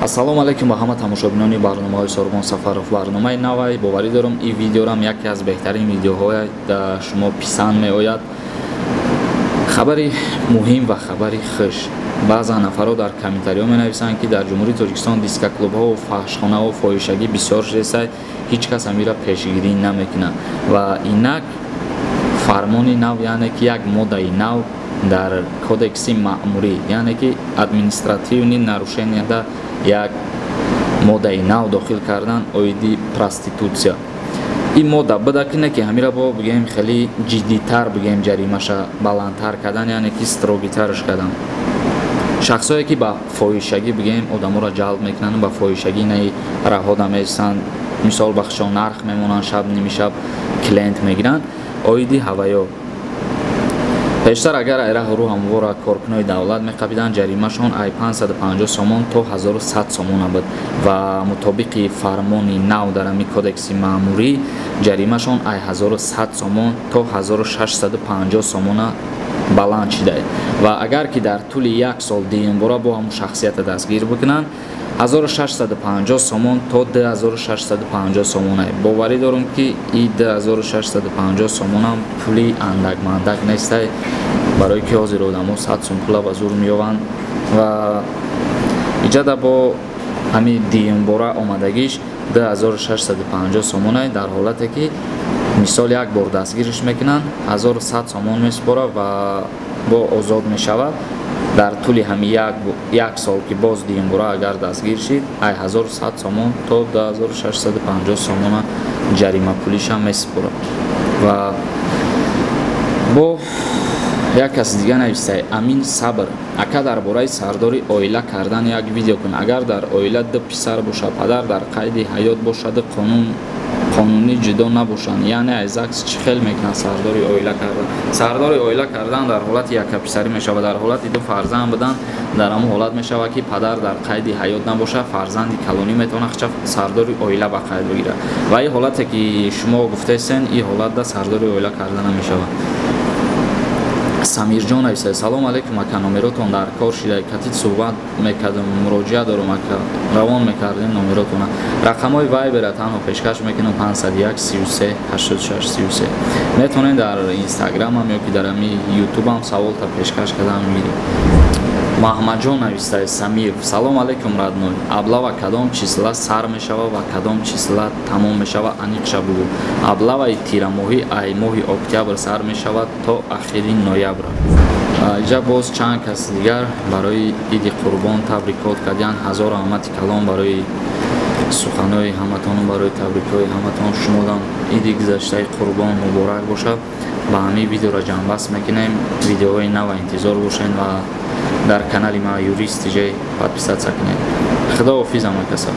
ассалому алайкум ба ҳама тамошобинони барномаҳои Сорбон Сафаров. барномаи навай боварӣ дорам ин видеорам яке аз беҳтарин видеоҳои да шумо писанд меояд. хабари муҳим ва хабари хуш. баъзан нафарҳо дар комментариҳо менависанд ки дар ҷумҳурии Тоҷикистон дискаклубҳо, фаҳшхонаҳо, фоҳишагӣ бисёр шудааст, ҳеҷ кас амира пешгирӣ намекунад ва инак фармони нав, яъне ки як моддаи нав дар кодекси маъмурӣ, яъне ки административни нарушенияда як моддаи нав дохил кардан оиди проститутсия. ин модда буда ки не ки ҳамира бо бигем хеле ҷиддитар бигем ҷаримаша баландтар кардан, яъне ки строгитарш кардан. шахсое ки ба фоҳишагӣ бигем одаморо ҷалб мекунанд, ба фоҳишагӣ наи раҳода меистанд, мисол бахшон нарх мемонанд, шаб ними шаб клиент мегиранд, оиди ҳаваё. пештар агар айраҳуру ҳамвора коркунои давлат меқабиданд, ҷаримашон ай 550 сомон то 1100 сомона буд ва мутобиқи фармони нав дар ами кодекси маъмурӣ ҷаримашон ай 1100 сомон то 1650 сомона баланд шудааст ва агар ки дар тӯли як сол дуюмбора бо ҳамун шахсията дастгир бикунанд 1650 сомон то 2650 сомон аст. боварӣ дорам ки ин 2650 сомон ҳам пули андак нест, барое ки ҳозир одамо 100 сум пула ба зур меёванд ва иҷада бо ҳами дуюмбора омадагиш 2650 сомон аст, дар ҳолате ки мисол як бор дастгириш мекунанд 1100 сомон месупорад ва бо озод мешавад. дар тӯли ҳами як сол ки боз дуюмбора агар дастгир шид ай 1100 сомон то 2650 сомона ҷарима пулиша месупорад. ва бо як кас дига нависта Амин Сабр ака дар бораи сардори оила кардан як видео кун. агар дар оила ду писар бошад, падар дар қайди ҳаёт бошад, қонунӣ ҷудо набошанд, яъне айзакс чӣ хел мекунад сардори оила кардан? сардори оила кардан дар ҳолати якаписарӣ мешавад, дар ҳолати ду фарзанд будан дар ҳамун ҳолат мешавад ки падар дар қайди ҳаёт набошад, фарзанди калонӣ метавонад хача сардори оила ба қайд бигирад ва ин ҳолате ки шумо гуфтесен, ин ҳолатда сардори оила кардан намешавад. Самирҷон нависад: салому алайкум ака, номеротон дар кор шуда, катид суҳбат мекардам, муроҷиат дорам ака, равон мекардем номеротона. рақамҳои вайбера танҳо пешкаш мекунам 501 33 86 33. метавонед дар инстаграмам ё ки дар ами ютубам саволта пешкаш кардам мебинед. маҳмадҷон навистааст: Самир, салому алайкум радной, аблава кадом числа сар мешавад ва кадом числа тамом мешавад, аниқша бугӯ. аблаваи тирамоҳӣ ай моҳи октябр сар мешавад то ахири ноябр. иҷа боз чанд кас дигар барои иди қурбон табрикот карданд. ҳазор раҳмати калон барои суханои ҳаматон, барои табрикҳои ҳаматон. шумодам иди гузаштаи қурбон муборак бошад. ба ҳамин видеоро ҷамъбаст мекунем. видеоҳои нава интизор бошед ва дар канали ма юрист ҷей подписатсия кунед. худоҳофиз амакаса.